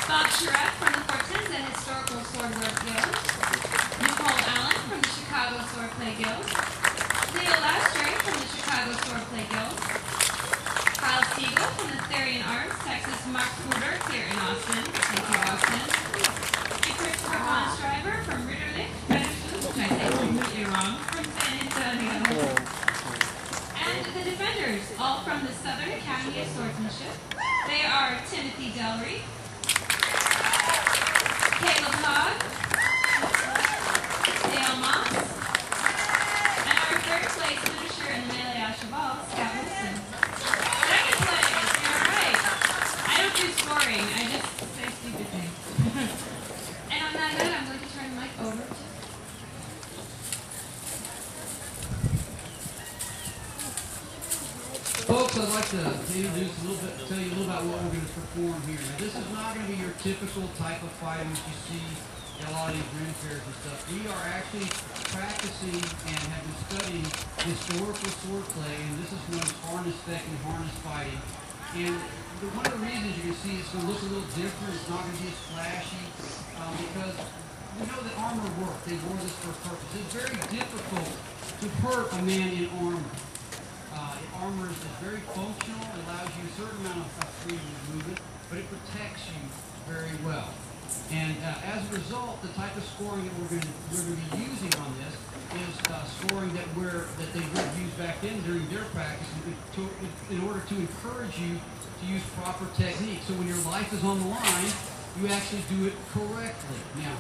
Bob Charette from the Hortense Historical Swordwork Guild. Nicole Allen from the Chicago Swordplay Guild. Leo Lastray from the Chicago Swordplay Guild. Kyle Siegel from the Therian Arts, Texas. Mark Cooter here in Austin. Thank you, Austin. And Christopher Von Stryver from Ritterlich, which I say completely wrong, from San Antonio. And the defenders, all from the Southern Academy of Swordsmanship. They are Timothy Delry, Caleb Hogg, Dale Moss, and our third place finisher in the melee à cheval, Scott Wilson. Second place, you're right. I don't do scoring, I just say stupid things. And on that note, I'm going to turn the mic over to folks. I'd like to introduce a little bit, tell you a little about what we're going to perform here. Now, this is not going to be your typical type of fighting that you see at a lot of these ring fairs and stuff. We are actually practicing and have been studying historical swordplay, and this is known as harness fecting, harness fighting. And one of the reasons you can see it's going to look a little different, it's not going to be as flashy, because we know that armor works. They wore this for a purpose. It's very difficult to hurt a man in armor. Armor is very functional. It allows you a certain amount of freedom of movement, but it protects you very well. And as a result, the type of scoring that we're going to be using on this is scoring that they would have used back then during their practice in order to encourage you to use proper technique. So when your life is on the line, you actually do it correctly. Now,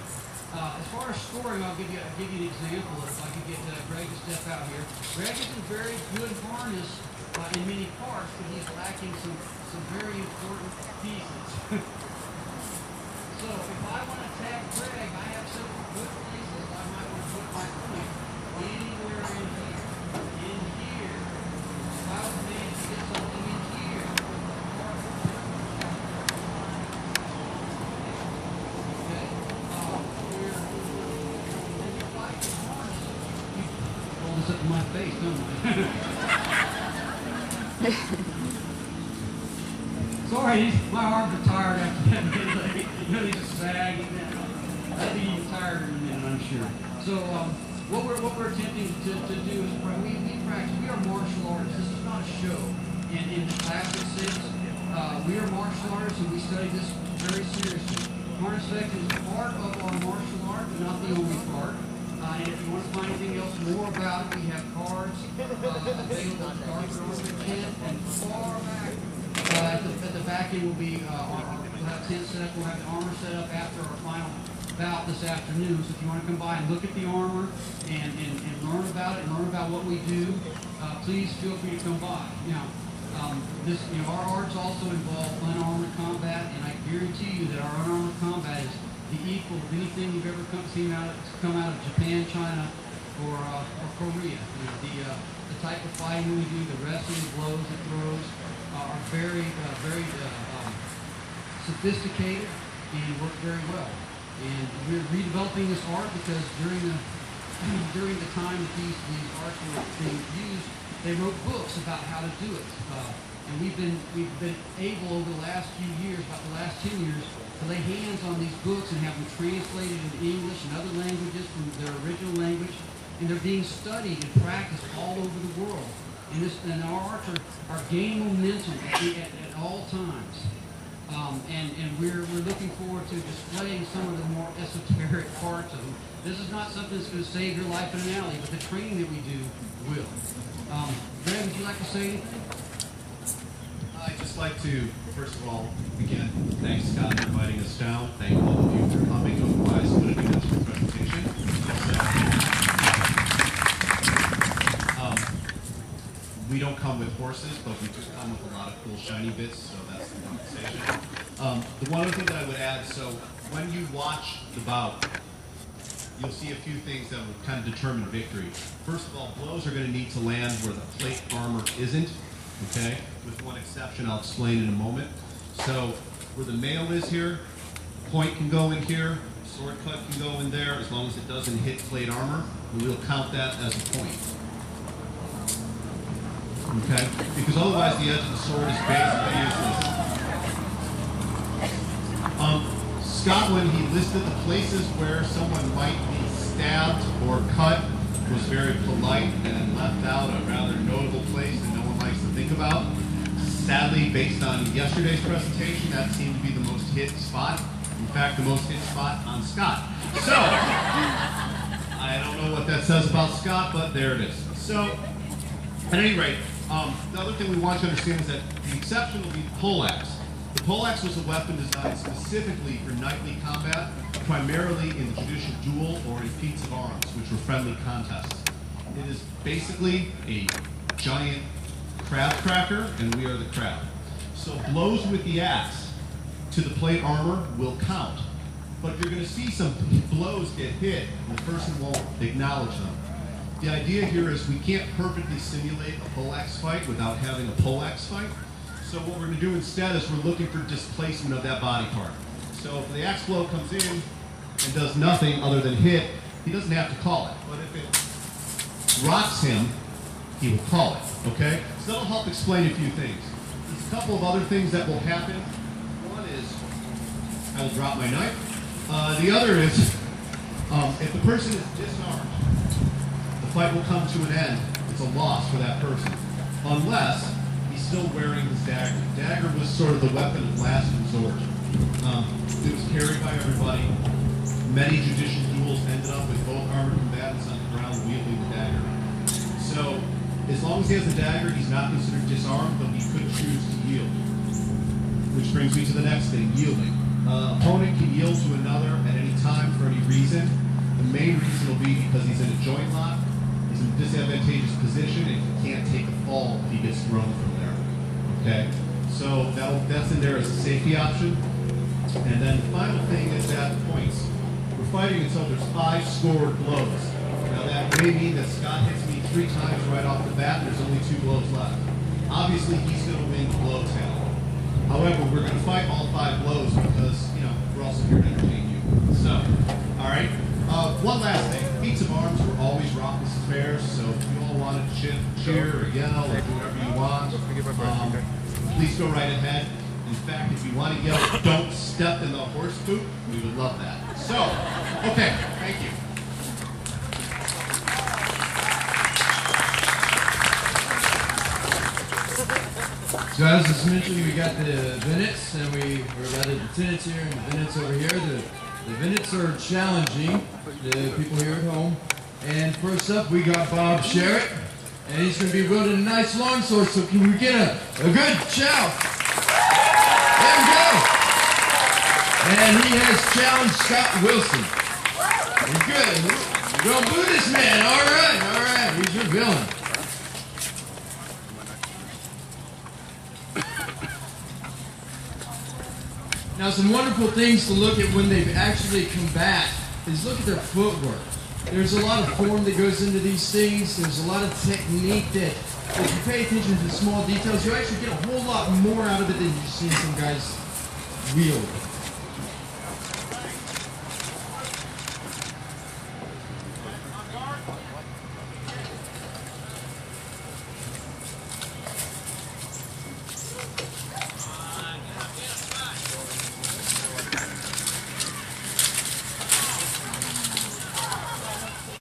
as far as scoring, I'll give you an example. If I could get Greg to step out here. Greg is in very good harness in many parts, but he's lacking some very important pieces. So if I want to attack Greg, I have several good places I might want to put my point. Anywhere in here. In here. If I was made to get something in here. Up in my face, don't I? Sorry, my arms are tired after that melee. You know, they just sag. I'll be even tired in a minute, I'm sure. So, what we're attempting to do is we practice. We are martial artists. This is not a show. In the classic sense, we are martial artists, and we study this very seriously. Harness fecting is part of our martial art, but not the only part. And if you want to find anything else more about it, we have cards available at the Darker Armor tent, and far back at the back end will be we'll have tent set up, we'll have the armor set up after our final bout this afternoon. So if you want to come by and look at the armor and learn about it, and learn about what we do, please feel free to come by. Now, our arts also involve unarmored combat, and I guarantee you that our unarmored combat is the equal of anything you've ever seen come out of Japan, China, or Korea. The type of fighting we do, the wrestling, the blows, the throws, are very sophisticated and work very well. And we're redeveloping this art because during the time that these arts were being used, they wrote books about how to do it. And we've been able over the last few years, about the last 10 years, to lay hands on these books and have them translated into English and other languages from their original language, and they're being studied and practiced all over the world. And our arts are gaining momentum at all times. And we're looking forward to displaying some of the more esoteric parts of them. This is not something that's going to save your life in an alley, but the training that we do will. Greg, would you like to say anything? I'd just like to, first of all, again, thank Scott for inviting us down. Thank all of you for coming. Otherwise, it would have been a presentation. We don't come with horses, but we just come with a lot of cool shiny bits, so that's the compensation. The one other thing that I would add, so when you watch the bout, you'll see a few things that will kind of determine victory. First of all, blows are going to need to land where the plate armor isn't. Okay, with one exception I'll explain in a moment. So where the mail is here, point can go in here, sword cut can go in there, as long as it doesn't hit plate armor, and we'll count that as a point. Okay, because otherwise the edge of the sword is basically useless. Scott, when he listed the places where someone might be stabbed or cut, was very polite and left out a rather notable place that no one likes to think about. Sadly, based on yesterday's presentation, that seemed to be the most hit spot. In fact, the most hit spot on Scott. So, I don't know what that says about Scott, but there it is. So, at any rate, the other thing we want to understand is that the exception will be the poleaxe. The poleaxe was a weapon designed specifically for knightly combat, primarily in the judicial duel or in feats of arms, which were friendly contests. It is basically a giant crab cracker, and we are the crab. So blows with the axe to the plate armor will count. But you're going to see some blows get hit, and the person won't acknowledge them. The idea here is we can't perfectly simulate a poleaxe fight without having a poleaxe fight. So what we're going to do instead is we're looking for displacement of that body part. So if the axe blow comes in and does nothing other than hit, he doesn't have to call it. But if it rocks him, he will call it, okay? So that'll help explain a few things. There's a couple of other things that will happen. One is I will drop my knife. The other is if the person is disarmed, the fight will come to an end. It's a loss for that person, unless he's still wearing his dagger. The dagger was sort of the weapon of last resort. It was carried by everybody. Many judicial duels ended up with both armored combatants on the ground wielding the dagger. So, as long as he has the dagger, he's not considered disarmed, but he could choose to yield. Which brings me to the next thing, yielding. Opponent can yield to another at any time for any reason. The main reason will be because he's in a joint lock, he's in a disadvantageous position, and he can't take a fall if he gets thrown from there. Okay? So that's in there as a safety option. And then the final thing is that points. We're fighting until there's 5 scored blows. Now that may mean that Scott hits me 3 times right off the bat, and there's only 2 blows left. Obviously, he's going to win the blow tally. However, we're going to fight all 5 blows because, you know, we're also here to entertain you. So, all right. One last thing. Feats of arms were always raucous affairs, so if you all want to cheer or yell or do whatever you want, please go right ahead. In fact, if you want to yell, don't step in the horse poop, we would love that. So, okay, thank you. So as was mentioned, we got the Venets, and we're about the tenants here and the Venets over here. The Venets are challenging the people here at home. And first up, we got Bob Sherritt, and he's going to be wielding a nice longsword. So can we get a good shout? There we go. And he has challenged Scott Wilson. We're good. We're going to boo this man. All right. He's your villain. Now, some wonderful things to look at when they actually combat is look at their footwork. There's a lot of form that goes into these things. There's a lot of technique that, if you pay attention to the small details, you actually get a whole lot more out of it than you've seen some guys wield.